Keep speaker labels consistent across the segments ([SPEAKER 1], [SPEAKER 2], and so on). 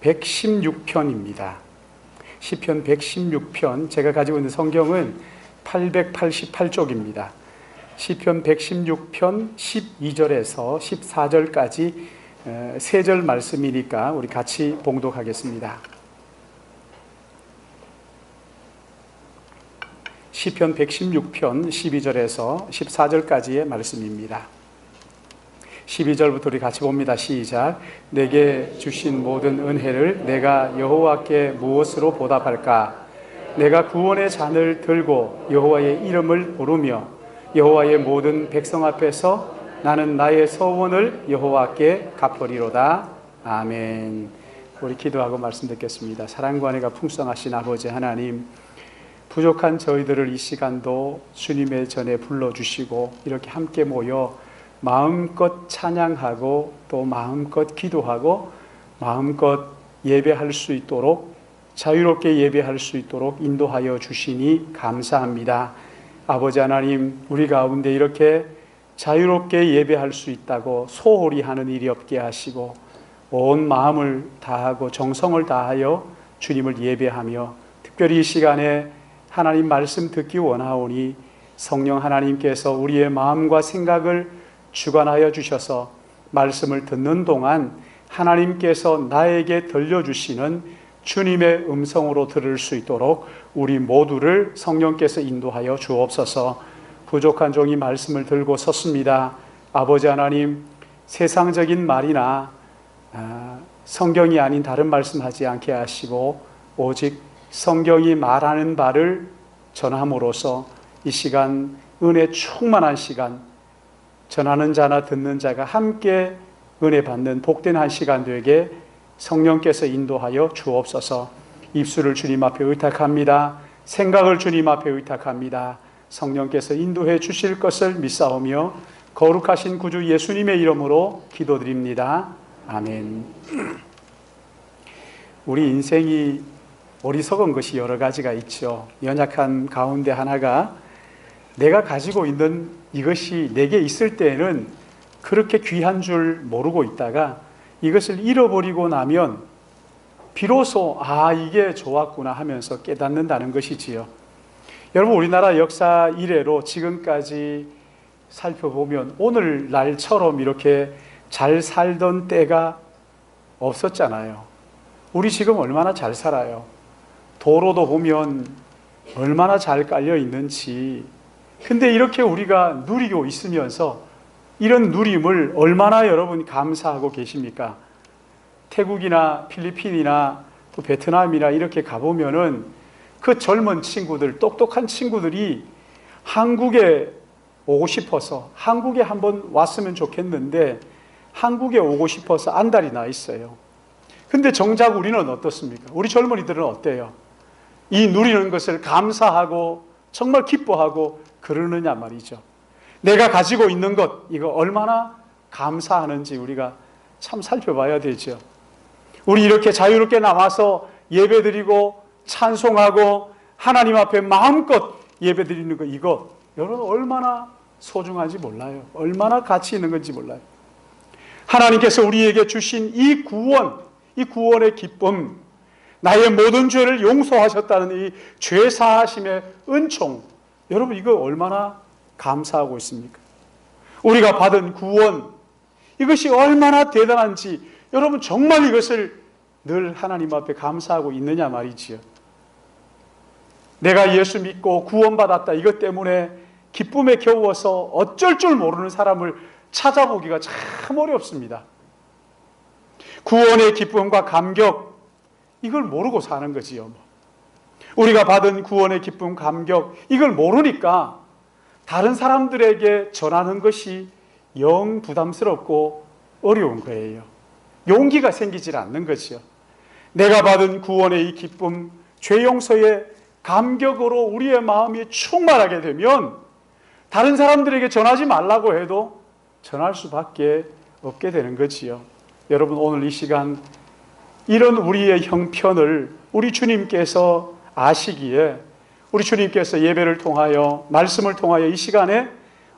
[SPEAKER 1] 116편입니다. 시편 116편, 제가 가지고 있는 성경은 888쪽입니다. 시편 116편 12절에서 14절까지 세 절 말씀이니까 우리 같이 봉독하겠습니다. 시편 116편 12절에서 14절까지의 말씀입니다. 12절부터 우리 같이 봅니다. 시작. 내게 주신 모든 은혜를 내가 여호와께 무엇으로 보답할까? 내가 구원의 잔을 들고 여호와의 이름을 부르며 여호와의 모든 백성 앞에서 나는 나의 서원을 여호와께 갚으리로다. 아멘. 우리 기도하고 말씀 듣겠습니다. 사랑과 은혜가 풍성하신 아버지 하나님, 부족한 저희들을 이 시간도 주님의 전에 불러주시고 이렇게 함께 모여 마음껏 찬양하고 또 마음껏 기도하고 마음껏 예배할 수 있도록, 자유롭게 예배할 수 있도록 인도하여 주시니 감사합니다. 아버지 하나님, 우리 가운데 이렇게 자유롭게 예배할 수 있다고 소홀히 하는 일이 없게 하시고 온 마음을 다하고 정성을 다하여 주님을 예배하며, 특별히 이 시간에 하나님 말씀 듣기 원하오니 성령 하나님께서 우리의 마음과 생각을 주관하여 주셔서 말씀을 듣는 동안 하나님께서 나에게 들려주시는 주님의 음성으로 들을 수 있도록 우리 모두를 성령께서 인도하여 주옵소서. 부족한 종이 말씀을 들고 섰습니다. 아버지 하나님, 세상적인 말이나 성경이 아닌 다른 말씀하지 않게 하시고 오직 성경이 말하는 바를 전함으로써 이 시간 은혜 충만한 시간, 전하는 자나 듣는 자가 함께 은혜 받는 복된 한 시간 되게 성령께서 인도하여 주옵소서. 입술을 주님 앞에 의탁합니다. 생각을 주님 앞에 의탁합니다. 성령께서 인도해 주실 것을 믿사오며 거룩하신 구주 예수님의 이름으로 기도드립니다. 아멘. 우리 인생이 어리석은 것이 여러 가지가 있죠. 연약한 가운데 하나가 내가 가지고 있는 이것이 내게 있을 때에는 그렇게 귀한 줄 모르고 있다가 이것을 잃어버리고 나면 비로소 이게 좋았구나 하면서 깨닫는다는 것이지요. 여러분, 우리나라 역사 이래로 지금까지 살펴보면 오늘날처럼 이렇게 잘 살던 때가 없었잖아요. 우리 지금 얼마나 잘 살아요. 도로도 보면 얼마나 잘 깔려 있는지. 근데 이렇게 우리가 누리고 있으면서 이런 누림을 얼마나 여러분 감사하고 계십니까? 태국이나 필리핀이나 또 베트남이나 이렇게 가보면은 그 젊은 친구들, 똑똑한 친구들이 한국에 오고 싶어서, 한국에 한번 왔으면 좋겠는데 한국에 오고 싶어서 안달이 나 있어요. 근데 정작 우리는 어떻습니까? 우리 젊은이들은 어때요? 이 누리는 것을 감사하고 정말 기뻐하고 그러느냐 말이죠. 내가 가지고 있는 것, 이거 얼마나 감사하는지 우리가 참 살펴봐야 되죠. 우리 이렇게 자유롭게 나와서 예배드리고 찬송하고 하나님 앞에 마음껏 예배드리는 거, 이거 여러분 얼마나 소중한지 몰라요. 얼마나 가치 있는 건지 몰라요. 하나님께서 우리에게 주신 이 구원, 이 구원의 기쁨, 나의 모든 죄를 용서하셨다는 이 죄사하심의 은총, 여러분 이거 얼마나 감사하고 있습니까? 우리가 받은 구원, 이것이 얼마나 대단한지 여러분 정말 이것을 늘 하나님 앞에 감사하고 있느냐 말이지요. 내가 예수 믿고 구원받았다, 이것 때문에 기쁨에 겨워서 어쩔 줄 모르는 사람을 찾아보기가 참 어렵습니다. 구원의 기쁨과 감격, 이걸 모르고 사는 거지요. 우리가 받은 구원의 기쁨, 감격, 이걸 모르니까 다른 사람들에게 전하는 것이 영 부담스럽고 어려운 거예요. 용기가 생기질 않는 거지요. 내가 받은 구원의 이 기쁨, 죄 용서의 감격으로 우리의 마음이 충만하게 되면 다른 사람들에게 전하지 말라고 해도 전할 수밖에 없게 되는 거지요. 여러분, 오늘 이 시간 이런 우리의 형편을 우리 주님께서 아시기에 우리 주님께서 예배를 통하여 말씀을 통하여 이 시간에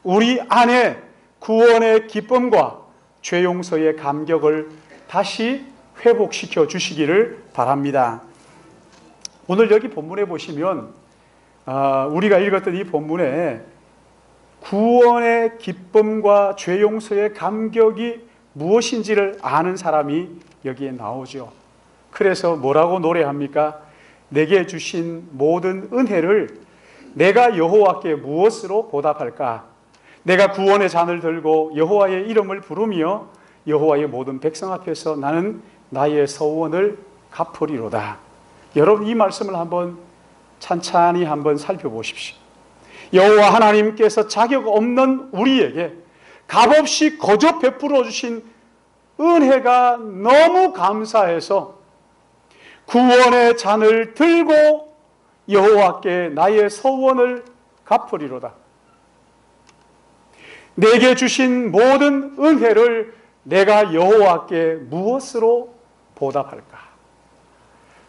[SPEAKER 1] 우리 안에 구원의 기쁨과 죄 용서의 감격을 다시 회복시켜 주시기를 바랍니다. 오늘 여기 본문에 보시면 우리가 읽었던 이 본문에 구원의 기쁨과 죄 용서의 감격이 무엇인지를 아는 사람이 여기에 나오죠. 그래서 뭐라고 노래합니까? 내게 주신 모든 은혜를 내가 여호와께 무엇으로 보답할까? 내가 구원의 잔을 들고 여호와의 이름을 부르며 여호와의 모든 백성 앞에서 나는 나의 서원을 갚으리로다. 여러분, 이 말씀을 한번 찬찬히 한번 살펴보십시오. 여호와 하나님께서 자격 없는 우리에게 값없이 거저 베풀어 주신 은혜가 너무 감사해서 구원의 잔을 들고 여호와께 나의 서원을 갚으리로다. 내게 주신 모든 은혜를 내가 여호와께 무엇으로 보답할까?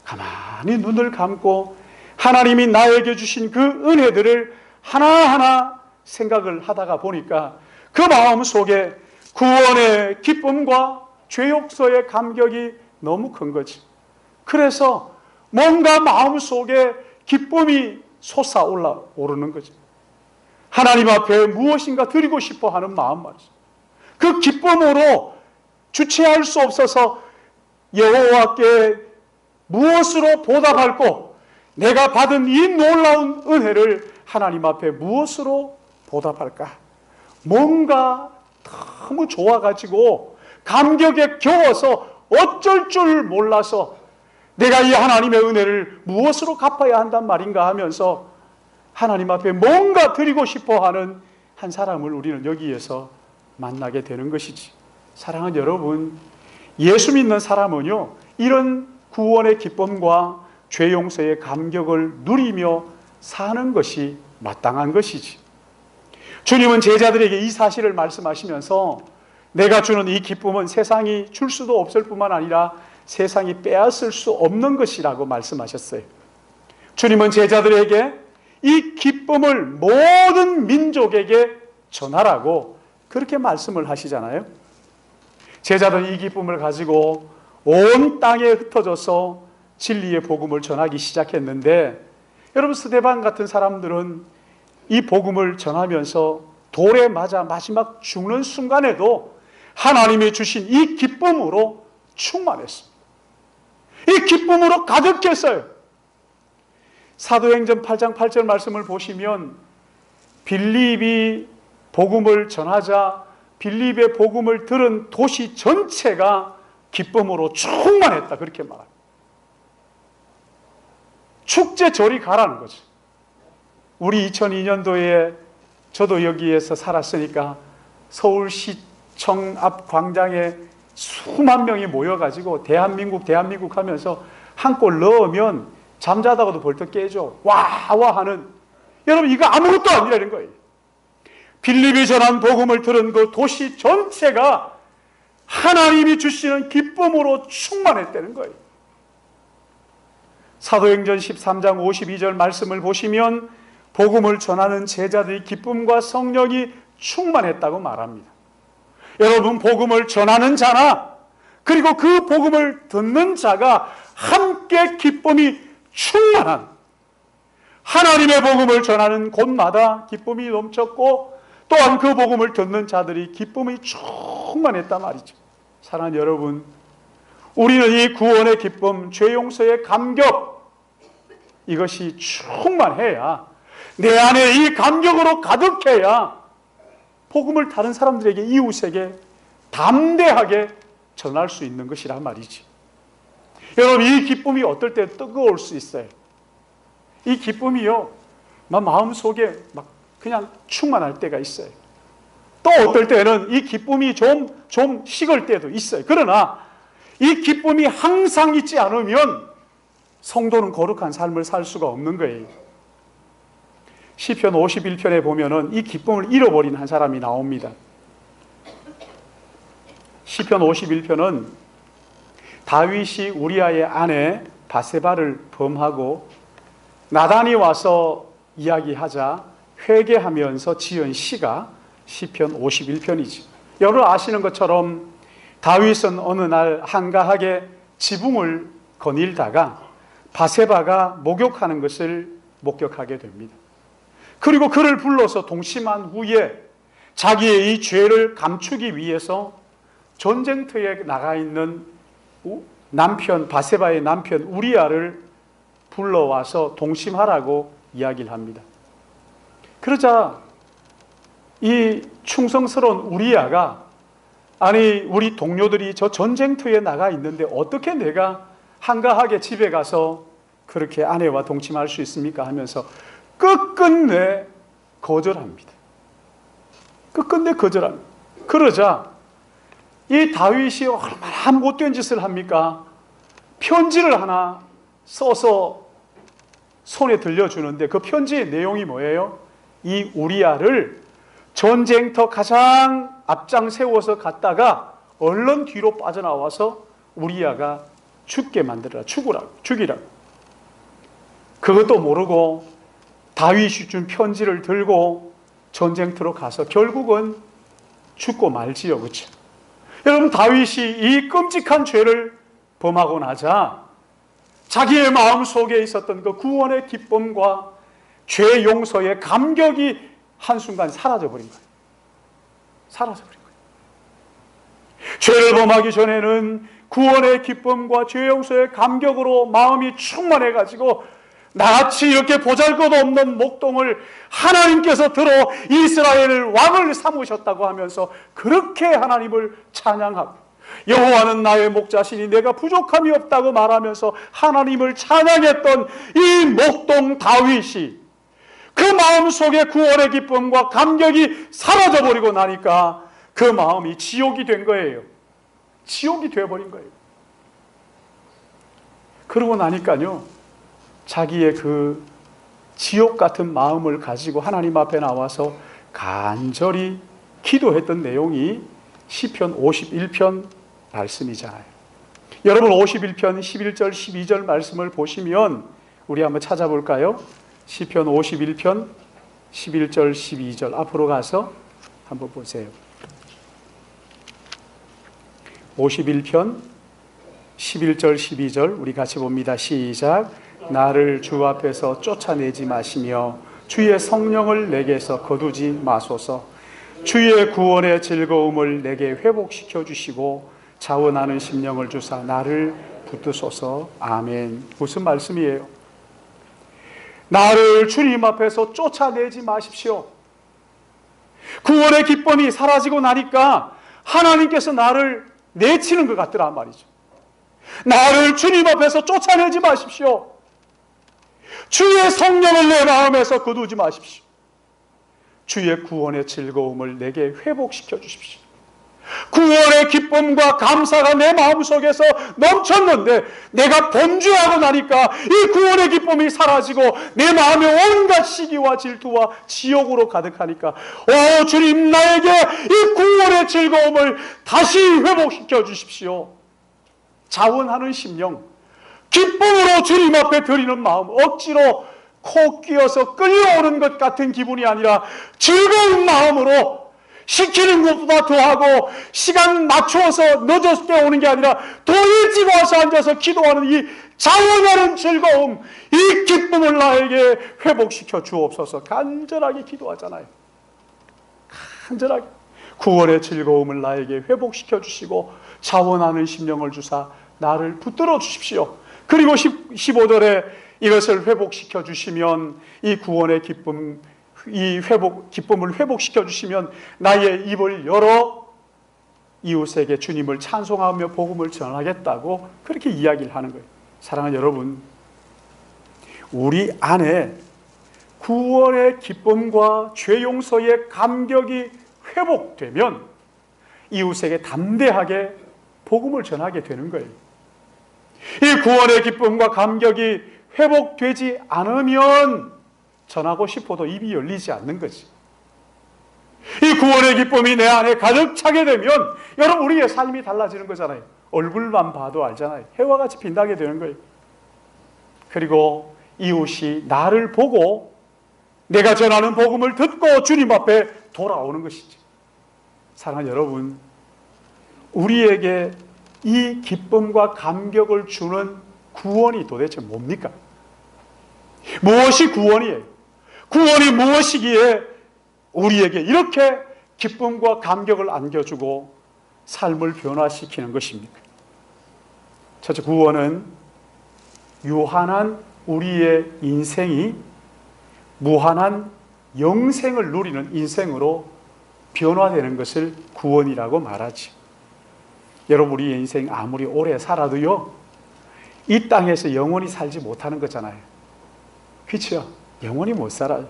[SPEAKER 1] 가만히 눈을 감고 하나님이 나에게 주신 그 은혜들을 하나하나 생각을 하다가 보니까 그 마음 속에 구원의 기쁨과 죄 용서의 감격이 너무 큰 거지. 그래서 뭔가 마음 속에 기쁨이 솟아오르는 거지. 하나님 앞에 무엇인가 드리고 싶어 하는 마음 말이지. 그 기쁨으로 주체할 수 없어서 여호와께 무엇으로 보답할꼬? 내가 받은 이 놀라운 은혜를 하나님 앞에 무엇으로 보답할까? 뭔가 너무 좋아가지고 감격에 겨워서 어쩔 줄 몰라서 내가 이 하나님의 은혜를 무엇으로 갚아야 한단 말인가 하면서 하나님 앞에 뭔가 드리고 싶어 하는 한 사람을 우리는 여기에서 만나게 되는 것이지. 사랑하는 여러분, 예수 믿는 사람은요, 이런 구원의 기쁨과 죄 용서의 감격을 누리며 사는 것이 마땅한 것이지. 주님은 제자들에게 이 사실을 말씀하시면서 내가 주는 이 기쁨은 세상이 줄 수도 없을 뿐만 아니라 세상이 빼앗을 수 없는 것이라고 말씀하셨어요. 주님은 제자들에게 이 기쁨을 모든 민족에게 전하라고 그렇게 말씀을 하시잖아요. 제자들은 이 기쁨을 가지고 온 땅에 흩어져서 진리의 복음을 전하기 시작했는데, 여러분, 스데반 같은 사람들은 이 복음을 전하면서 돌에 맞아 마지막 죽는 순간에도 하나님이 주신 이 기쁨으로 충만했습니다. 이 기쁨으로 가득했어요. 사도행전 8장 8절 말씀을 보시면 빌립이 복음을 전하자 빌립의 복음을 들은 도시 전체가 기쁨으로 충만했다, 그렇게 말합니다. 축제절이 가라는 거죠. 우리 2002년도에 저도 여기에서 살았으니까 서울시청 앞 광장에 수만 명이 모여가지고 대한민국 하면서 한 골 넣으면 잠자다가도 벌떡 깨죠. 와 하는, 여러분, 이거 아무것도 아니라는 거예요. 빌립이 전한 복음을 들은 그 도시 전체가 하나님이 주시는 기쁨으로 충만했다는 거예요. 사도행전 13장 52절 말씀을 보시면 복음을 전하는 제자들의 기쁨과 성령이 충만했다고 말합니다. 여러분, 복음을 전하는 자나 그리고 그 복음을 듣는 자가 함께 기쁨이 충만한, 하나님의 복음을 전하는 곳마다 기쁨이 넘쳤고 또한 그 복음을 듣는 자들이 기쁨이 충만했단 말이죠. 사랑하는 여러분, 우리는 이 구원의 기쁨, 죄 용서의 감격, 이것이 충만해야, 내 안에 이 감격으로 가득해야 복음을 다른 사람들에게, 이웃에게 담대하게 전할 수 있는 것이란 말이지. 여러분, 이 기쁨이 어떨 때 뜨거울 수 있어요. 이 기쁨이요, 마음속에 막 그냥 충만할 때가 있어요. 또 어떨 때는 이 기쁨이 좀 식을 때도 있어요. 그러나 이 기쁨이 항상 있지 않으면 성도는 거룩한 삶을 살 수가 없는 거예요. 시편 51편에 보면은 이 기쁨을 잃어버린 한 사람이 나옵니다. 시편 51편은 다윗이 우리아의 아내 바세바를 범하고 나단이 와서 이야기하자 회개하면서 지은 시가 시편 51편이지. 여러분 아시는 것처럼 다윗은 어느 날 한가하게 지붕을 거닐다가 바세바가 목욕하는 것을 목격하게 됩니다. 그리고 그를 불러서 동침한 후에 자기의 이 죄를 감추기 위해서 전쟁터에 나가 있는 남편, 바세바의 남편 우리아를 불러와서 동침하라고 이야기를 합니다. 그러자 이 충성스러운 우리아가, 아니 우리 동료들이 저 전쟁터에 나가 있는데 어떻게 내가 한가하게 집에 가서 그렇게 아내와 동침할 수 있습니까? 하면서 끝끝내 거절합니다. 끝끝내 거절합니다. 그러자 이 다윗이 얼마나 못된 짓을 합니까? 편지를 하나 써서 손에 들려주는데 그 편지의 내용이 뭐예요? 이 우리아를 전쟁터 가장 앞장 세워서 갔다가 얼른 뒤로 빠져나와서 우리아가 죽게 만들어라, 죽이라고. 그것도 모르고 다윗이 준 편지를 들고 전쟁터로 가서 결국은 죽고 말지요. 그렇죠? 여러분, 다윗이 이 끔찍한 죄를 범하고 나자 자기의 마음속에 있었던 그 구원의 기쁨과 죄 용서의 감격이 한순간 사라져버린 거예요. 사라져버린 거예요. 죄를 범하기 전에는 구원의 기쁨과 죄 용서의 감격으로 마음이 충만해가지고 나같이 이렇게 보잘것없는 목동을 하나님께서 들어 이스라엘을 왕을 삼으셨다고 하면서 그렇게 하나님을 찬양하고, 여호와는 나의 목자시니 내가 부족함이 없다고 말하면서 하나님을 찬양했던 이 목동 다윗이 그 마음속에 구원의 기쁨과 감격이 사라져버리고 나니까 그 마음이 지옥이 된 거예요. 지옥이 되어버린 거예요. 그러고 나니까요, 자기의 그 지옥 같은 마음을 가지고 하나님 앞에 나와서 간절히 기도했던 내용이 시편 51편 말씀이잖아요. 여러분, 51편 11절 12절 말씀을 보시면 우리 한번 찾아볼까요? 시편 51편 11절 12절 앞으로 가서 한번 보세요. 51편 11절 12절 우리 같이 봅니다. 시작. 나를 주 앞에서 쫓아내지 마시며 주의 성령을 내게서 거두지 마소서. 주의 구원의 즐거움을 내게 회복시켜 주시고 자원하는 심령을 주사 나를 붙드소서. 아멘. 무슨 말씀이에요? 나를 주님 앞에서 쫓아내지 마십시오. 구원의 기쁨이 사라지고 나니까 하나님께서 나를 내치는 것 같더란 말이죠. 나를 주님 앞에서 쫓아내지 마십시오. 주의 성령을 내 마음에서 거두지 마십시오. 주의 구원의 즐거움을 내게 회복시켜 주십시오. 구원의 기쁨과 감사가 내 마음속에서 넘쳤는데 내가 범죄하고 나니까 이 구원의 기쁨이 사라지고 내 마음에 온갖 시기와 질투와 지옥으로 가득하니까, 오 주님, 나에게 이 구원의 즐거움을 다시 회복시켜 주십시오. 자원하는 심령, 기쁨으로 주님 앞에 드리는 마음, 억지로 코 끼어서 끌려오는 것 같은 기분이 아니라 즐거운 마음으로, 시키는 것보다 더하고 시간 맞추어서 늦었을 때 오는 게 아니라 더 일찍 와서 앉아서 기도하는 이 자원하는 즐거움, 이 기쁨을 나에게 회복시켜 주옵소서. 간절하게 기도하잖아요. 간절하게 구원의 즐거움을 나에게 회복시켜 주시고 자원하는 심령을 주사 나를 붙들어 주십시오. 그리고 15절에 이것을 회복시켜 주시면, 이 구원의 기쁨, 기쁨을 회복시켜 주시면 나의 입을 열어 이웃에게 주님을 찬송하며 복음을 전하겠다고 그렇게 이야기를 하는 거예요. 사랑하는 여러분, 우리 안에 구원의 기쁨과 죄 용서의 감격이 회복되면 이웃에게 담대하게 복음을 전하게 되는 거예요. 이 구원의 기쁨과 감격이 회복되지 않으면 전하고 싶어도 입이 열리지 않는 거지. 이 구원의 기쁨이 내 안에 가득 차게 되면 여러분, 우리의 삶이 달라지는 거잖아요. 얼굴만 봐도 알잖아요. 해와 같이 빛나게 되는 거예요. 그리고 이웃이 나를 보고 내가 전하는 복음을 듣고 주님 앞에 돌아오는 것이지. 사랑하는 여러분, 우리에게 이 기쁨과 감격을 주는 구원이 도대체 뭡니까? 무엇이 구원이에요? 구원이 무엇이기에 우리에게 이렇게 기쁨과 감격을 안겨주고 삶을 변화시키는 것입니까? 첫째, 구원은 유한한 우리의 인생이 무한한 영생을 누리는 인생으로 변화되는 것을 구원이라고 말하지. 여러분, 우리의 인생 아무리 오래 살아도요, 이 땅에서 영원히 살지 못하는 거잖아요. 그렇죠? 영원히 못 살아요.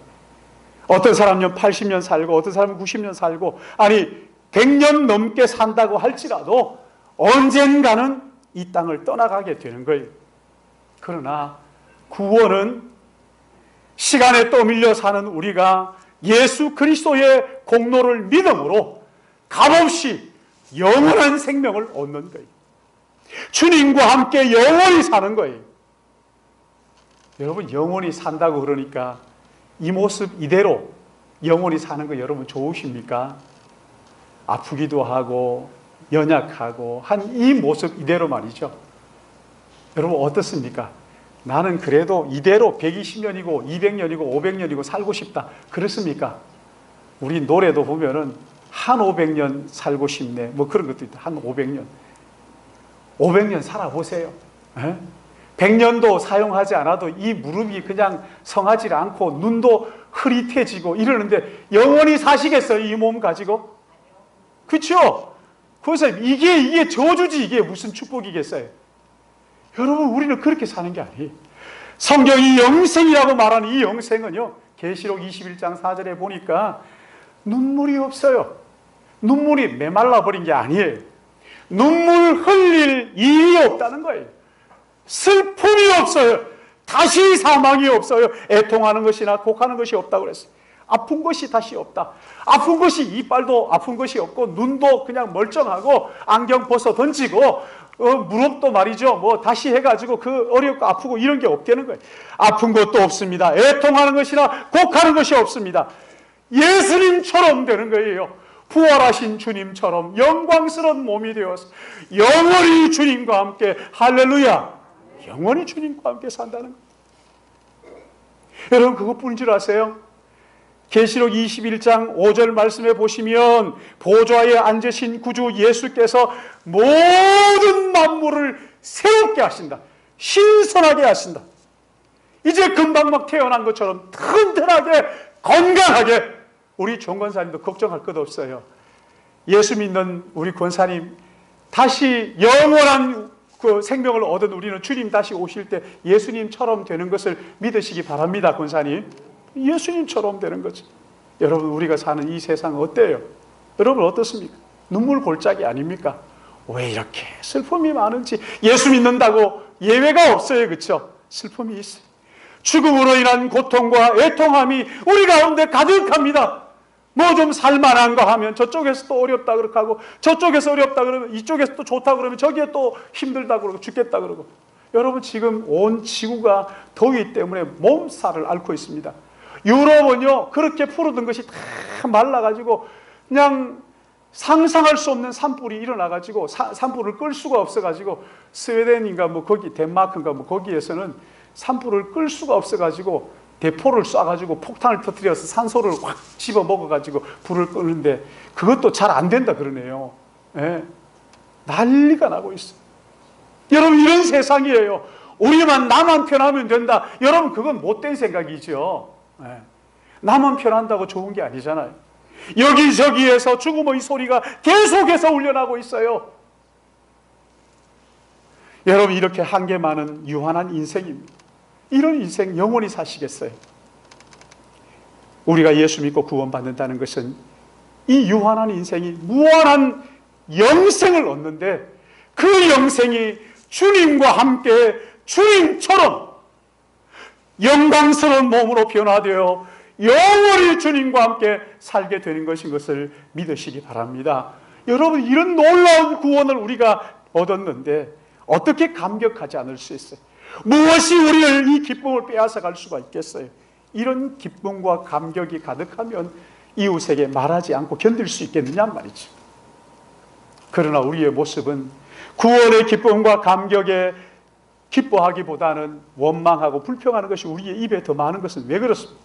[SPEAKER 1] 어떤 사람은 80년 살고 어떤 사람은 90년 살고, 아니 100년 넘게 산다고 할지라도 언젠가는 이 땅을 떠나가게 되는 거예요. 그러나 구원은 시간에 떠밀려 사는 우리가 예수 그리스도의 공로를 믿음으로 값없이 영원한 생명을 얻는 거예요. 주님과 함께 영원히 사는 거예요. 여러분, 영원히 산다고 그러니까 이 모습 이대로 영원히 사는 거 여러분 좋으십니까? 아프기도 하고 연약하고 한 이 모습 이대로 말이죠. 여러분 어떻습니까? 나는 그래도 이대로 120년이고 200년이고 500년이고 살고 싶다, 그렇습니까? 우리 노래도 보면은 한 500년 살고 싶네, 뭐 그런 것도 있다. 한 500년 500년 살아보세요. 100년도 사용하지 않아도 이 무릎이 그냥 성하지 않고 눈도 흐릿해지고 이러는데 영원히 사시겠어요? 이 몸 가지고? 그렇죠? 그래서 이게 저주지, 이게 무슨 축복이겠어요? 여러분, 우리는 그렇게 사는 게 아니에요. 성경이 영생이라고 말하는 이 영생은요, 계시록 21장 4절에 보니까 눈물이 없어요. 눈물이 메말라 버린 게 아니에요. 눈물 흘릴 일이 없다는 거예요. 슬픔이 없어요. 다시 사망이 없어요. 애통하는 것이나 곡하는 것이 없다고 그랬어요. 아픈 것이 다시 없다. 아픈 것이, 이빨도 아픈 것이 없고 눈도 그냥 멀쩡하고 안경 벗어 던지고 무릎도 말이죠, 뭐 다시 해가지고 그 어렵고 아프고 이런 게 없다는 거예요. 아픈 것도 없습니다. 애통하는 것이나 곡하는 것이 없습니다. 예수님처럼 되는 거예요. 부활하신 주님처럼 영광스러운 몸이 되어서 영원히 주님과 함께, 할렐루야, 영원히 주님과 함께 산다는 거예요. 여러분, 그것뿐인 줄 아세요? 계시록 21장 5절 말씀에 보시면 보좌에 앉으신 구주 예수께서 모든 만물을 새롭게 하신다. 신선하게 하신다. 이제 금방 막 태어난 것처럼 튼튼하게 건강하게. 우리 종 권사님도 걱정할 것 없어요. 예수 믿는 우리 권사님, 다시 영원한 그 생명을 얻은 우리는 주님 다시 오실 때 예수님처럼 되는 것을 믿으시기 바랍니다. 권사님, 예수님처럼 되는 거죠. 여러분, 우리가 사는 이 세상 어때요? 여러분 어떻습니까? 눈물 골짜기 아닙니까? 왜 이렇게 슬픔이 많은지. 예수 믿는다고 예외가 없어요. 그렇죠? 슬픔이 있어요. 죽음으로 인한 고통과 애통함이 우리 가운데 가득합니다. 뭐 좀 살만한 거 하면 저쪽에서 또 어렵다 그렇게 하고, 저쪽에서 어렵다 그러면 이쪽에서 또 좋다 그러면 저기에 또 힘들다 그러고 죽겠다 그러고. 여러분, 지금 온 지구가 더위 때문에 몸살을 앓고 있습니다. 유럽은요, 그렇게 푸르던 것이 다 말라가지고 그냥 상상할 수 없는 산불이 일어나가지고 산불을 끌 수가 없어가지고, 스웨덴인가 뭐 거기 덴마크인가 뭐 거기에서는 산불을 끌 수가 없어가지고 대포를 쏴가지고 폭탄을 터뜨려서 산소를 확 집어 먹어가지고 불을 끄는데 그것도 잘 안 된다 그러네요. 예. 난리가 나고 있어요. 여러분, 이런 세상이에요. 우리만 나만 편하면 된다. 여러분, 그건 못된 생각이죠. 예. 나만 편한다고 좋은 게 아니잖아요. 여기저기에서 죽음의 소리가 계속해서 울려나고 있어요. 여러분, 이렇게 한계 많은 유한한 인생입니다. 이런 인생 영원히 사시겠어요? 우리가 예수 믿고 구원받는다는 것은 이 유한한 인생이 무한한 영생을 얻는데, 그 영생이 주님과 함께 주님처럼 영광스러운 몸으로 변화되어 영원히 주님과 함께 살게 되는 것인 것을 믿으시기 바랍니다. 여러분, 이런 놀라운 구원을 우리가 얻었는데 어떻게 감격하지 않을 수 있어요? 무엇이 우리를 이 기쁨을 빼앗아 갈 수가 있겠어요? 이런 기쁨과 감격이 가득하면 이웃에게 말하지 않고 견딜 수 있겠느냐 말이죠. 그러나 우리의 모습은 구원의 기쁨과 감격에 기뻐하기보다는 원망하고 불평하는 것이 우리의 입에 더 많은 것은 왜 그렇습니까?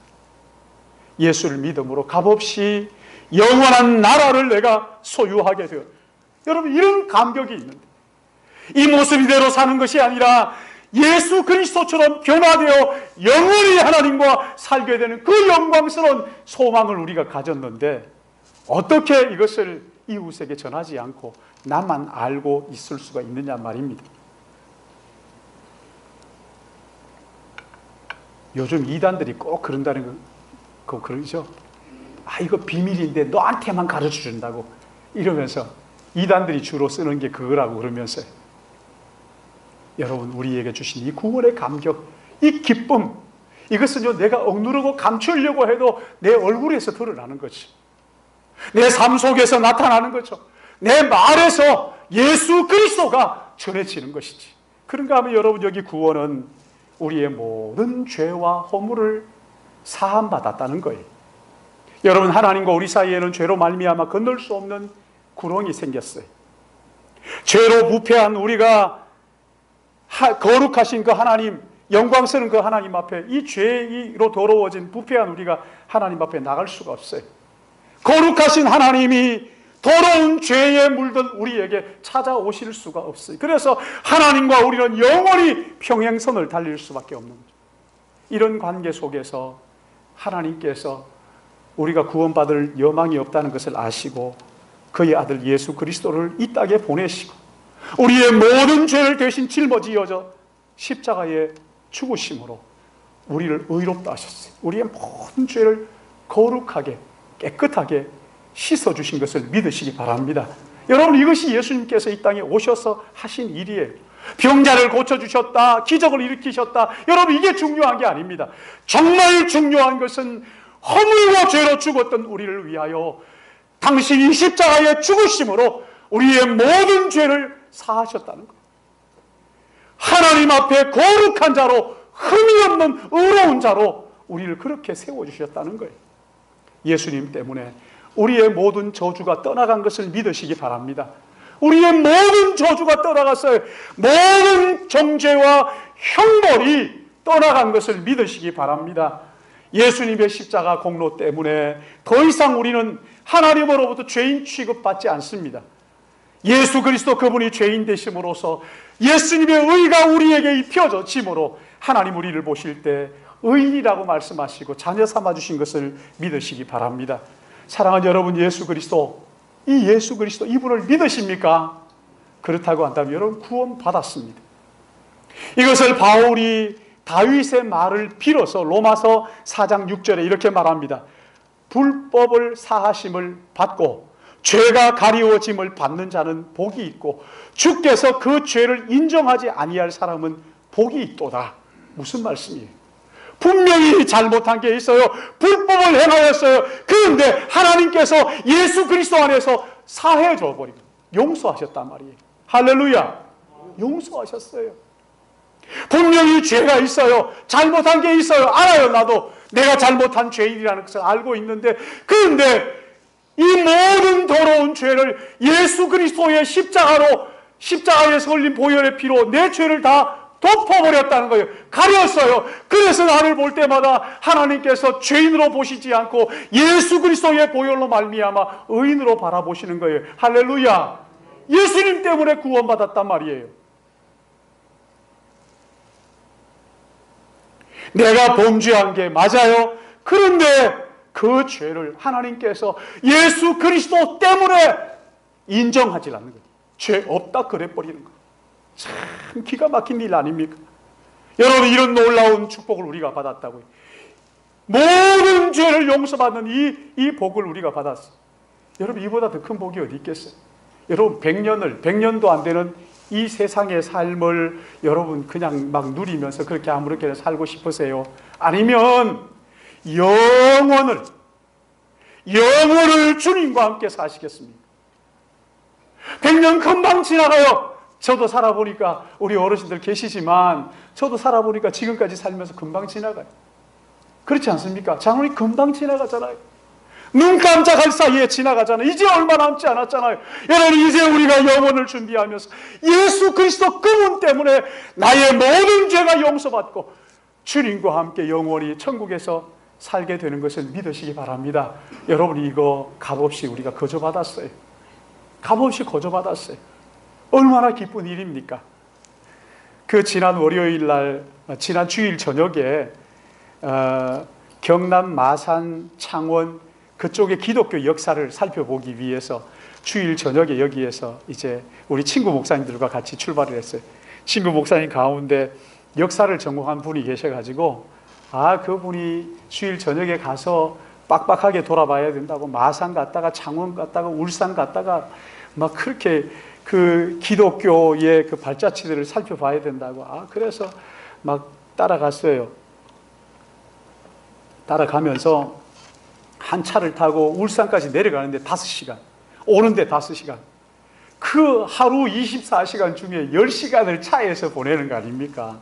[SPEAKER 1] 예수를 믿음으로 값없이 영원한 나라를 내가 소유하게 되어, 여러분 이런 감격이 있는데, 이 모습 이대로 사는 것이 아니라 예수 그리스도처럼 변화되어 영원히 하나님과 살게 되는 그 영광스러운 소망을 우리가 가졌는데, 어떻게 이것을 이웃에게 전하지 않고 나만 알고 있을 수가 있느냐 말입니다. 요즘 이단들이 꼭 그런다는 거 그러죠. 이거 비밀인데 너한테만 가르쳐 준다고 이러면서 이단들이 주로 쓰는 게 그거라고 그러면서요. 여러분, 우리에게 주신 이 구원의 감격, 이 기쁨, 이것은요 내가 억누르고 감추려고 해도 내 얼굴에서 드러나는 거지. 내 삶 속에서 나타나는 거죠. 내 말에서 예수 그리스도가 전해지는 것이지. 그런가 하면 여러분, 여기 구원은 우리의 모든 죄와 허물을 사함받았다는 거예요. 여러분, 하나님과 우리 사이에는 죄로 말미암아 건널 수 없는 구렁이 생겼어요. 죄로 부패한 우리가 거룩하신 그 하나님, 영광스러운 그 하나님 앞에, 이 죄로 더러워진 부패한 우리가 하나님 앞에 나갈 수가 없어요. 거룩하신 하나님이 더러운 죄에 물든 우리에게 찾아오실 수가 없어요. 그래서 하나님과 우리는 영원히 평행선을 달릴 수밖에 없는 거죠. 이런 관계 속에서 하나님께서 우리가 구원받을 여망이 없다는 것을 아시고 그의 아들 예수 그리스도를 이 땅에 보내시고 우리의 모든 죄를 대신 짊어지어져 십자가에 죽으심으로 우리를 의롭다 하셨어요. 우리의 모든 죄를 거룩하게 깨끗하게 씻어주신 것을 믿으시기 바랍니다. 여러분, 이것이 예수님께서 이 땅에 오셔서 하신 일이에요. 병자를 고쳐주셨다, 기적을 일으키셨다. 여러분, 이게 중요한 게 아닙니다. 정말 중요한 것은 허물과 죄로 죽었던 우리를 위하여 당신이 십자가에 죽으심으로 우리의 모든 죄를 사하셨다는 것. 하나님 앞에 거룩한 자로, 흠이 없는 의로운 자로 우리를 그렇게 세워주셨다는 거예요. 예수님 때문에 우리의 모든 저주가 떠나간 것을 믿으시기 바랍니다. 우리의 모든 저주가 떠나갔어요. 모든 정죄와 형벌이 떠나간 것을 믿으시기 바랍니다. 예수님의 십자가 공로 때문에 더 이상 우리는 하나님으로부터 죄인 취급받지 않습니다. 예수 그리스도 그분이 죄인 되심으로써 예수님의 의가 우리에게 입혀짐으로 하나님 우리를 보실 때 의인이라고 말씀하시고 자녀 삼아주신 것을 믿으시기 바랍니다. 사랑하는 여러분, 예수 그리스도, 이 예수 그리스도 이분을 믿으십니까? 그렇다고 한다면 여러분 구원 받았습니다. 이것을 바울이 다윗의 말을 빌어서 로마서 4장 6절에 이렇게 말합니다. 불법을 사하심을 받고 죄가 가리워짐을 받는 자는 복이 있고 주께서 그 죄를 인정하지 아니할 사람은 복이 있도다. 무슨 말씀이에요? 분명히 잘못한 게 있어요. 불법을 행하였어요. 그런데 하나님께서 예수 그리스도 안에서 사해 줘버리고 용서하셨단 말이에요. 할렐루야. 용서하셨어요. 분명히 죄가 있어요. 잘못한 게 있어요. 알아요. 나도 내가 잘못한 죄인이라는 것을 알고 있는데, 그런데 이 모든 더러운 죄를 예수 그리스도의 십자가에서 흘린 보혈의 피로 내 죄를 다 덮어버렸다는 거예요. 가렸어요. 그래서 나를 볼 때마다 하나님께서 죄인으로 보시지 않고 예수 그리스도의 보혈로 말미암아 의인으로 바라보시는 거예요. 할렐루야. 예수님 때문에 구원받았단 말이에요. 내가 범죄한 게 맞아요. 그런데 그 죄를 하나님께서 예수 그리스도 때문에 인정하지 않는 거예요. 죄 없다 그래버리는 거예요. 참 기가 막힌 일 아닙니까? 여러분, 이런 놀라운 축복을 우리가 받았다고요. 모든 죄를 용서받는 이 복을 우리가 받았어요. 여러분, 이보다 더 큰 복이 어디 있겠어요? 여러분, 100년도 안 되는 이 세상의 삶을 여러분 그냥 막 누리면서 그렇게 아무렇게나 살고 싶으세요? 아니면 영원을 주님과 함께 사시겠습니까? 100년 금방 지나가요. 저도 살아보니까, 우리 어르신들 계시지만 저도 살아보니까 지금까지 살면서 금방 지나가요. 그렇지 않습니까? 장로님 금방 지나가잖아요. 눈 깜짝할 사이에 지나가잖아요. 이제 얼마 남지 않았잖아요. 여러분, 이제 우리가 영혼을 준비하면서 예수 그리스도 그분 때문에 나의 모든 죄가 용서받고 주님과 함께 영원히 천국에서 살게 되는 것을 믿으시기 바랍니다. 여러분, 이거 값없이 우리가 거저받았어요. 값없이 거저받았어요. 얼마나 기쁜 일입니까? 그 지난 월요일 날, 지난 주일 저녁에 경남 마산, 창원 그쪽의 기독교 역사를 살펴보기 위해서 주일 저녁에 여기에서 이제 우리 친구 목사님들과 같이 출발을 했어요. 친구 목사님 가운데 역사를 전공한 분이 계셔가지고 그분이 주일 저녁에 가서 빡빡하게 돌아봐야 된다고 마산 갔다가 창원 갔다가 울산 갔다가 막 그렇게 그 기독교의 그 발자취들을 살펴봐야 된다고 그래서 막 따라갔어요. 따라가면서 한 차를 타고 울산까지 내려가는데 5시간, 오는데 5시간. 그 하루 24시간 중에 10시간을 차에서 보내는 거 아닙니까?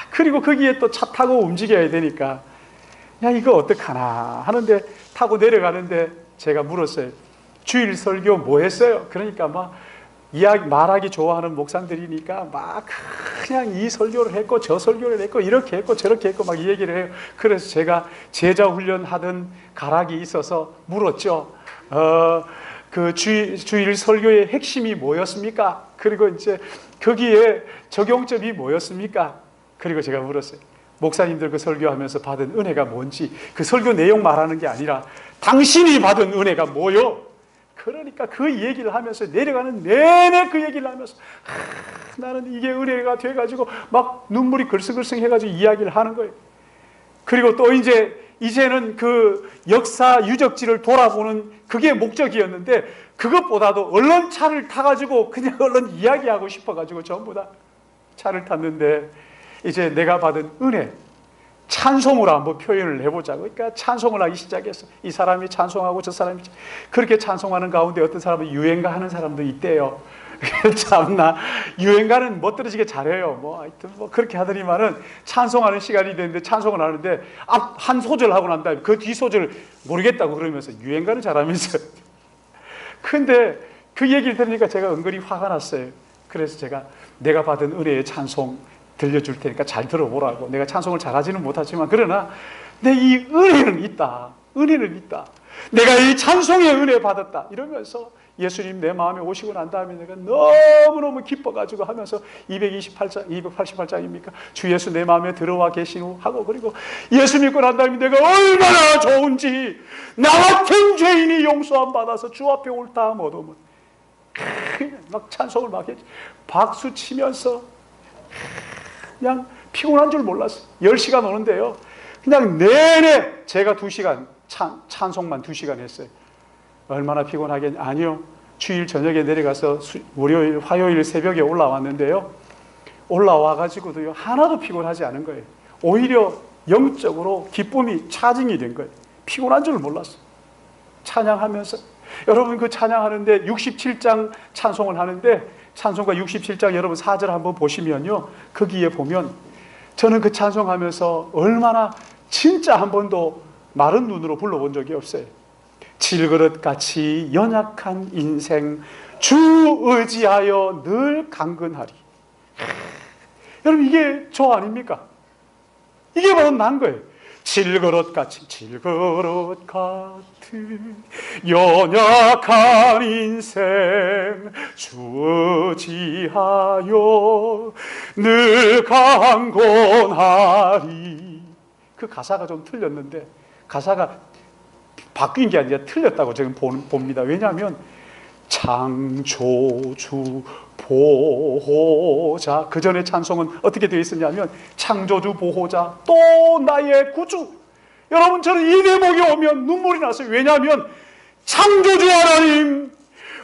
[SPEAKER 1] 그리고 거기에 또 차 타고 움직여야 되니까 이거 어떡하나 하는데 타고 내려가는데 제가 물었어요. 주일 설교 뭐 했어요? 그러니까 막 말하기 좋아하는 목사들이니까 막 그냥 이 설교를 했고 저 설교를 했고 이렇게 했고 저렇게 했고 막 이 얘기를 해요. 그래서 제가 제자 훈련하던 가락이 있어서 물었죠. 그 주일 설교의 핵심이 뭐였습니까? 그리고 이제 거기에 적용점이 뭐였습니까? 그리고 제가 물었어요. 목사님들 그 설교하면서 받은 은혜가 뭔지, 그 설교 내용 말하는 게 아니라 당신이 받은 은혜가 뭐요? 그러니까 그 얘기를 하면서 내려가는 내내 그 얘기를 하면서 나는 이게 은혜가 돼가지고 막 눈물이 글썽글썽 해가지고 이야기를 하는 거예요. 그리고 또 이제는 그 역사 유적지를 돌아보는 그게 목적이었는데 그것보다도 얼른 차를 타가지고 그냥 얼른 이야기하고 싶어가지고 전부 다 차를 탔는데 이제 내가 받은 은혜, 찬송으로 한번 표현을 해보자고. 그러니까 찬송을 하기 시작했어. 이 사람이 찬송하고 저 사람이 그렇게 찬송하는 가운데 어떤 사람은 유행가 하는 사람도 있대요. 참나, 유행가는 멋들어지게 잘해요. 하여튼 그렇게 하더니만은 찬송하는 시간이 되는데 찬송을 하는데 앞 한 소절 하고 난 다음에 그 뒤 소절을 모르겠다고 그러면서 유행가는 잘하면서. 근데 그 얘기를 들으니까 제가 은근히 화가 났어요. 그래서 내가 받은 은혜의 찬송 들려줄 테니까 잘 들어보라고. 내가 찬송을 잘하지는 못하지만 그러나 내 이 은혜는 있다. 은혜는 있다. 내가 이 찬송의 은혜 받았다. 이러면서 예수님 내 마음에 오시고 난 다음에 내가 너무너무 기뻐가지고 하면서 288장입니까? 주 예수 내 마음에 들어와 계신 후 하고 그리고 예수 믿고 난 다음에 내가 얼마나 좋은지 나 같은 죄인이 용서함 받아서 주 앞에 옳다함 얻으면 막 찬송을 막 했지. 박수 치면서 그냥 피곤한 줄 몰랐어요. 10시간 오는데요. 그냥 내내 제가 2시간, 찬송만 2시간 했어요. 얼마나 피곤하겠냐. 아니요. 주일 저녁에 내려가서 월요일, 화요일 새벽에 올라왔는데요. 올라와가지고도요. 하나도 피곤하지 않은 거예요. 오히려 영적으로 기쁨이 차징이 된 거예요. 피곤한 줄 몰랐어요. 찬양하면서. 여러분 그 찬양하는데 67장 찬송을 하는데 찬송가 67장 여러분 4절 한번 보시면요. 거기에 보면 저는 그 찬송하면서 얼마나 진짜 한 번도 마른 눈으로 불러본 적이 없어요. 질그릇같이 연약한 인생 주 의지하여 늘 강건하리. 여러분 이게 저 아닙니까? 이게 바로 난 거예요. 질그릇같은 연약한 인생 주 의지하여 늘 강건하리. 그 가사가 좀 틀렸는데 가사가 바뀐 게 아니라 틀렸다고 지금 봅니다. 왜냐하면 창조주 보호자, 그 전에 찬송은 어떻게 되어 있었냐면 창조주 보호자 또 나의 구주. 여러분 저는 이 대목이 오면 눈물이 났어요. 왜냐하면 창조주 하나님,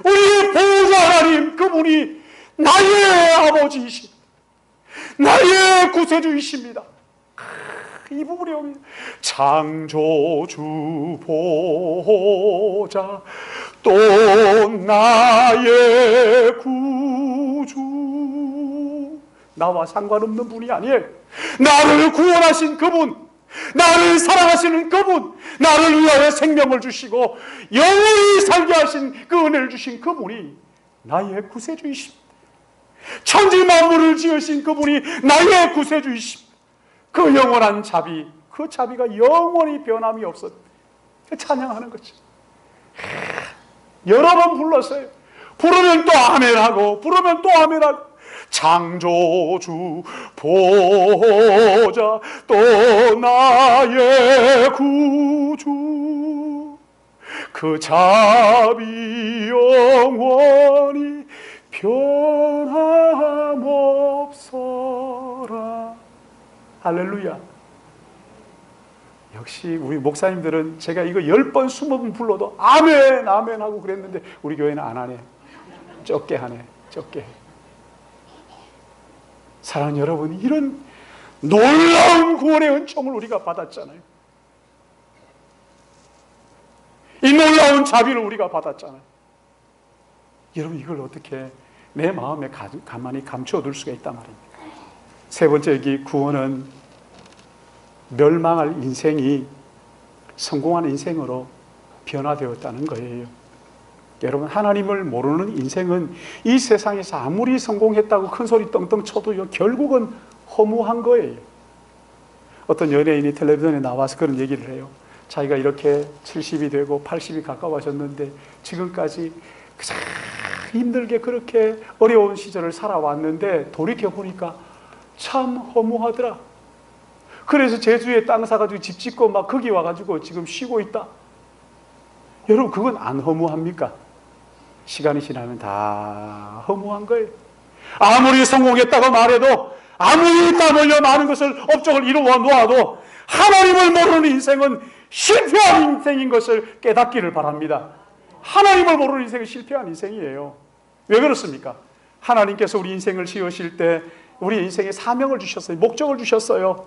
[SPEAKER 1] 우리의 보호자 하나님, 그분이 나의 아버지이신 나의 구세주이십니다. 이 부분이 오면 창조주 보호자 또 나의 구주. 나와 상관없는 분이 아니에요. 나를 구원하신 그분, 나를 사랑하시는 그분, 나를 위하여 생명을 주시고 영원히 살게 하신 그 은혜를 주신 그분이 나의 구세주이십니다. 천지 만물을 지으신 그분이 나의 구세주이십니다. 그 영원한 자비, 그 자비가 영원히 변함이 없었. 찬양하는 거죠. 여러 번 불렀어요. 부르면 또 아멘하고, 부르면 또 아멘하고. 창조주 보좌 또 나의 구주, 그 자비 영원히 변함없어라. 할렐루야. 역시 우리 목사님들은 제가 이거 10번 20번 불러도 아멘 아멘 하고 그랬는데 우리 교회는 안 하네. 적게 하네. 적게. 사랑하는 여러분, 이런 놀라운 구원의 은총을 우리가 받았잖아요. 이 놀라운 자비를 우리가 받았잖아요. 여러분, 이걸 어떻게 내 마음에 가만히 감춰둘 수가 있단 말입니까? 세 번째, 여기 구원은 멸망할 인생이 성공한 인생으로 변화되었다는 거예요. 여러분, 하나님을 모르는 인생은 이 세상에서 아무리 성공했다고 큰 소리 떵떵 쳐도요, 결국은 허무한 거예요. 어떤 연예인이 텔레비전에 나와서 그런 얘기를 해요. 자기가 이렇게 70이 되고 80이 가까워졌는데 지금까지 가장 힘들게 그렇게 어려운 시절을 살아왔는데 돌이켜보니까 참 허무하더라. 그래서 제주에 땅 사가지고 집 짓고 막 거기 와가지고 지금 쉬고 있다. 여러분, 그건 안 허무합니까? 시간이 지나면 다 허무한 거예요. 아무리 성공했다고 말해도, 아무리 땀 흘려 많은 것을 업적을 이루어 놓아도 하나님을 모르는 인생은 실패한 인생인 것을 깨닫기를 바랍니다. 하나님을 모르는 인생은 실패한 인생이에요. 왜 그렇습니까? 하나님께서 우리 인생을 지으실 때 우리 인생에 사명을 주셨어요. 목적을 주셨어요.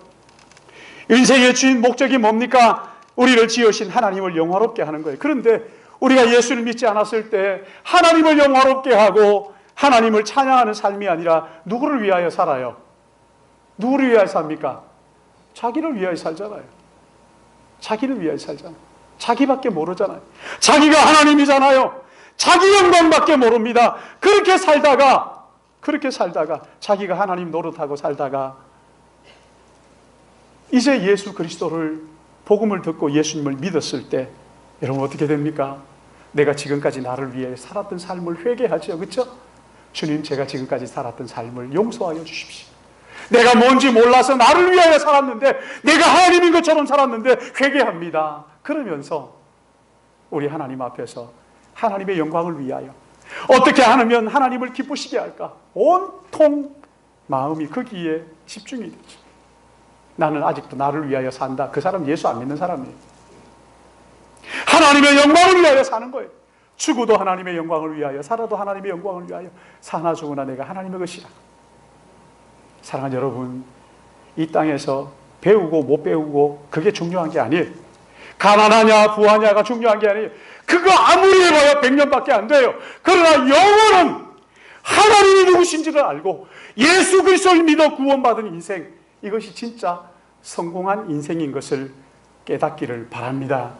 [SPEAKER 1] 인생의 주인 목적이 뭡니까? 우리를 지으신 하나님을 영화롭게 하는 거예요. 그런데 우리가 예수를 믿지 않았을 때 하나님을 영화롭게 하고 하나님을 찬양하는 삶이 아니라 누구를 위하여 살아요? 누구를 위하여 삽니까? 자기를 위하여 살잖아요. 자기를 위하여 살잖아요. 자기밖에 모르잖아요. 자기가 하나님이잖아요. 자기 영광밖에 모릅니다. 그렇게 살다가 자기가 하나님 노릇하고 살다가 이제 예수 그리스도를, 복음을 듣고 예수님을 믿었을 때 여러분 어떻게 됩니까? 내가 지금까지 나를 위해 살았던 삶을 회개하죠. 그렇죠? 주님, 제가 지금까지 살았던 삶을 용서하여 주십시오. 내가 뭔지 몰라서 나를 위하여 살았는데, 내가 하나님인 것처럼 살았는데 회개합니다. 그러면서 우리 하나님 앞에서 하나님의 영광을 위하여 어떻게 하면 하나님을 기쁘시게 할까? 온통 마음이 거기에 집중이 되죠. 나는 아직도 나를 위하여 산다. 그 사람 예수 안 믿는 사람이에요. 하나님의 영광을 위하여 사는 거예요. 죽어도 하나님의 영광을 위하여, 살아도 하나님의 영광을 위하여, 사나 죽으나 내가 하나님의 것이라. 사랑하는 여러분, 이 땅에서 배우고 못 배우고 그게 중요한 게 아니에요. 가난하냐 부하냐가 중요한 게 아니에요. 그거 아무리 해봐야 100년밖에 안 돼요. 그러나 영혼은 하나님이 누구신지를 알고 예수 그리스도를 믿어 구원받은 인생, 이것이 진짜 성공한 인생인 것을 깨닫기를 바랍니다.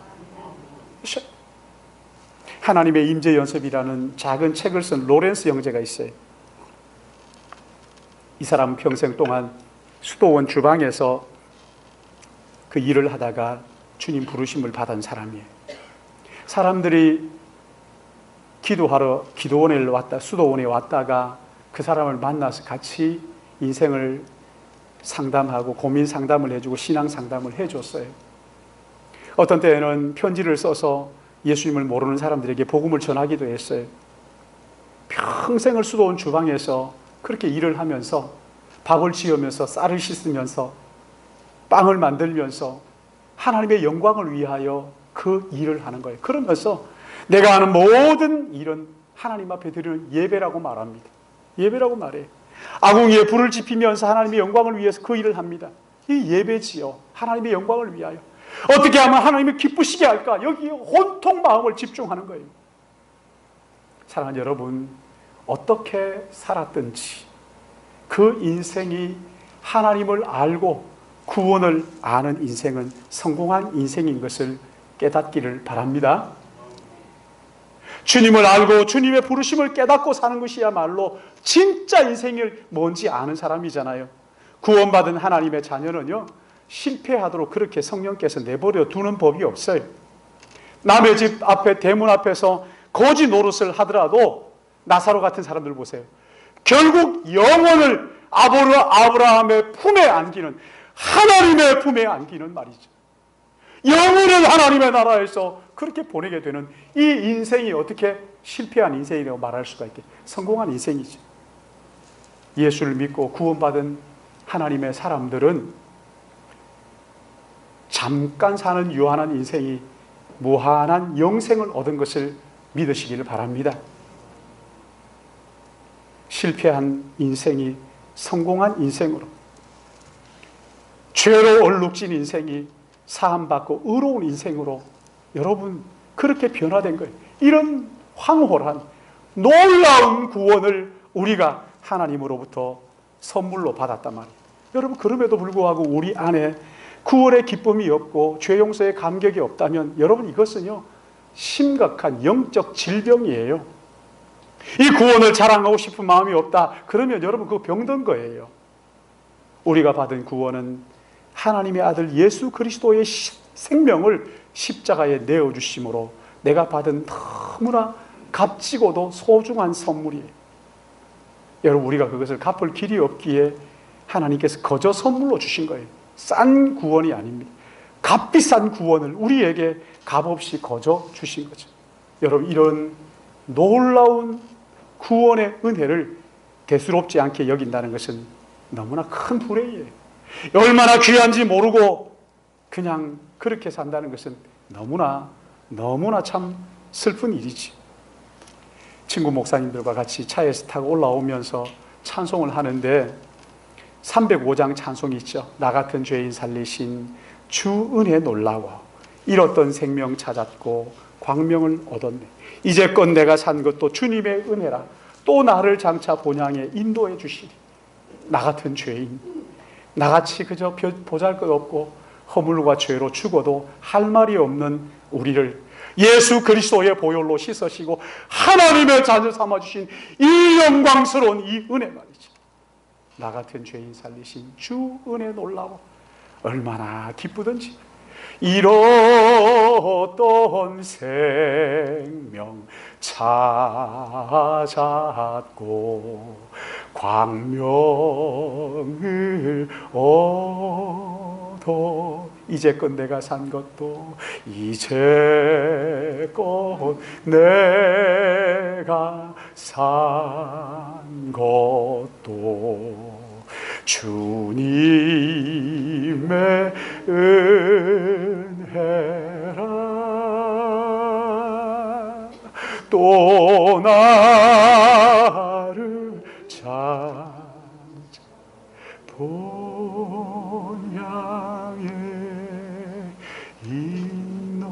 [SPEAKER 1] 하나님의 임재 연습이라는 작은 책을 쓴 로렌스 형제가 있어요. 이 사람은 평생 동안 수도원 주방에서 그 일을 하다가 주님 부르심을 받은 사람이에요. 사람들이 기도하러 수도원에 왔다가 그 사람을 만나서 같이 인생을 상담하고 고민 상담을 해주고 신앙 상담을 해줬어요. 어떤 때에는 편지를 써서 예수님을 모르는 사람들에게 복음을 전하기도 했어요. 평생을 수도원 주방에서 그렇게 일을 하면서 밥을 지으면서 쌀을 씻으면서 빵을 만들면서 하나님의 영광을 위하여 그 일을 하는 거예요. 그러면서 내가 하는 모든 일은 하나님 앞에 드리는 예배라고 말합니다. 예배라고 말해요. 아궁이에 불을 지피면서 하나님의 영광을 위해서 그 일을 합니다. 이 예배지요. 하나님의 영광을 위하여. 어떻게 하면 하나님을 기쁘시게 할까? 여기에 온통 마음을 집중하는 거예요. 사랑하는 여러분, 어떻게 살았든지 그 인생이 하나님을 알고 구원을 아는 인생은 성공한 인생인 것을 깨닫기를 바랍니다. 주님을 알고 주님의 부르심을 깨닫고 사는 것이야말로 진짜 인생을 뭔지 아는 사람이잖아요. 구원받은 하나님의 자녀는요, 실패하도록 그렇게 성령께서 내버려 두는 법이 없어요. 남의 집 앞에, 대문 앞에서 거지 노릇을 하더라도 나사로 같은 사람들 보세요. 결국 영혼을 아브라함의 품에 안기는, 하나님의 품에 안기는 말이죠. 영혼을 하나님의 나라에서 그렇게 보내게 되는 이 인생이 어떻게 실패한 인생이라고 말할 수가 있게, 성공한 인생이죠. 예수를 믿고 구원받은 하나님의 사람들은 잠깐 사는 유한한 인생이 무한한 영생을 얻은 것을 믿으시기를 바랍니다. 실패한 인생이 성공한 인생으로, 죄로 얼룩진 인생이 사함받고 의로운 인생으로 여러분 그렇게 변화된 거예요. 이런 황홀한 놀라운 구원을 우리가 하나님으로부터 선물로 받았단 말이에요. 여러분, 그럼에도 불구하고 우리 안에 구원의 기쁨이 없고 죄 용서의 감격이 없다면 여러분, 이것은요 심각한 영적 질병이에요. 이 구원을 자랑하고 싶은 마음이 없다 그러면 여러분, 그거 병든 거예요. 우리가 받은 구원은 하나님의 아들 예수 그리스도의 생명을 십자가에 내어주심으로 내가 받은 너무나 값지고도 소중한 선물이에요. 여러분, 우리가 그것을 갚을 길이 없기에 하나님께서 거저 선물로 주신 거예요. 싼 구원이 아닙니다. 값비싼 구원을 우리에게 값없이 거저 주신 거죠. 여러분, 이런 놀라운 구원의 은혜를 대수롭지 않게 여긴다는 것은 너무나 큰 불행이에요. 얼마나 귀한지 모르고 그냥 그렇게 산다는 것은 너무나 참 슬픈 일이지. 친구 목사님들과 같이 차에서 타고 올라오면서 찬송을 하는데 305장 찬송이 있죠. 나 같은 죄인 살리신 주 은혜 놀라워 잃었던 생명 찾았고 광명을 얻었네. 이제껏 내가 산 것도 주님의 은혜라. 또 나를 장차 본향에 인도해 주시리. 나 같은 죄인, 나같이 그저 보잘것없고 허물과 죄로 죽어도 할 말이 없는 우리를 예수 그리스도의 보혈로 씻으시고 하나님의 자녀 삼아주신 이 영광스러운 이 은혜 말이죠. 나 같은 죄인 살리신 주 은혜 놀라워 얼마나 기쁘든지. 잃었던 생명 찾았고 광명을 얻어 이제껏 내가 산 것도 이제껏 내가 산 것도 주님의 은혜라. 또 나를 찾아 본향에 인도해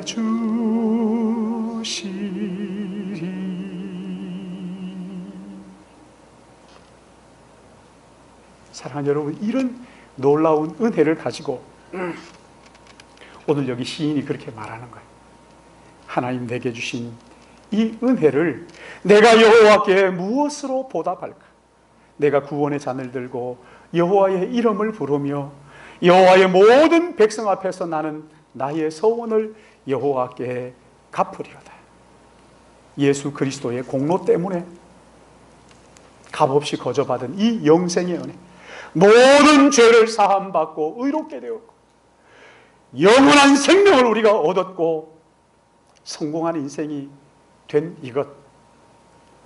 [SPEAKER 1] 주시리. 사랑하는 여러분, 이런 놀라운 은혜를 가지고 오늘 여기 시인이 그렇게 말하는 거예요. 하나님 내게 주신 이 은혜를 내가 여호와께 무엇으로 보답할까? 내가 구원의 잔을 들고 여호와의 이름을 부르며 여호와의 모든 백성 앞에서 나는 나의 서원을 여호와께 갚으리로다. 예수 그리스도의 공로 때문에 값없이 거저받은 이 영생의 은혜, 모든 죄를 사함받고 의롭게 되었고 영원한 생명을 우리가 얻었고 성공한 인생이 된 이것,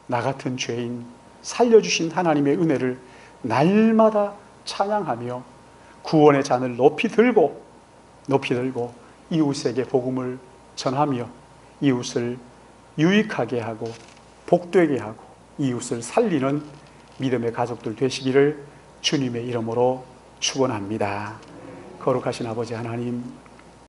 [SPEAKER 1] 나 같은 죄인 살려주신 하나님의 은혜를 날마다 찬양하며 구원의 잔을 높이 들고 이웃에게 복음을 전하며 이웃을 유익하게 하고 복되게 하고 이웃을 살리는 믿음의 가족들 되시기를 주님의 이름으로 축원합니다. 거룩하신 아버지 하나님,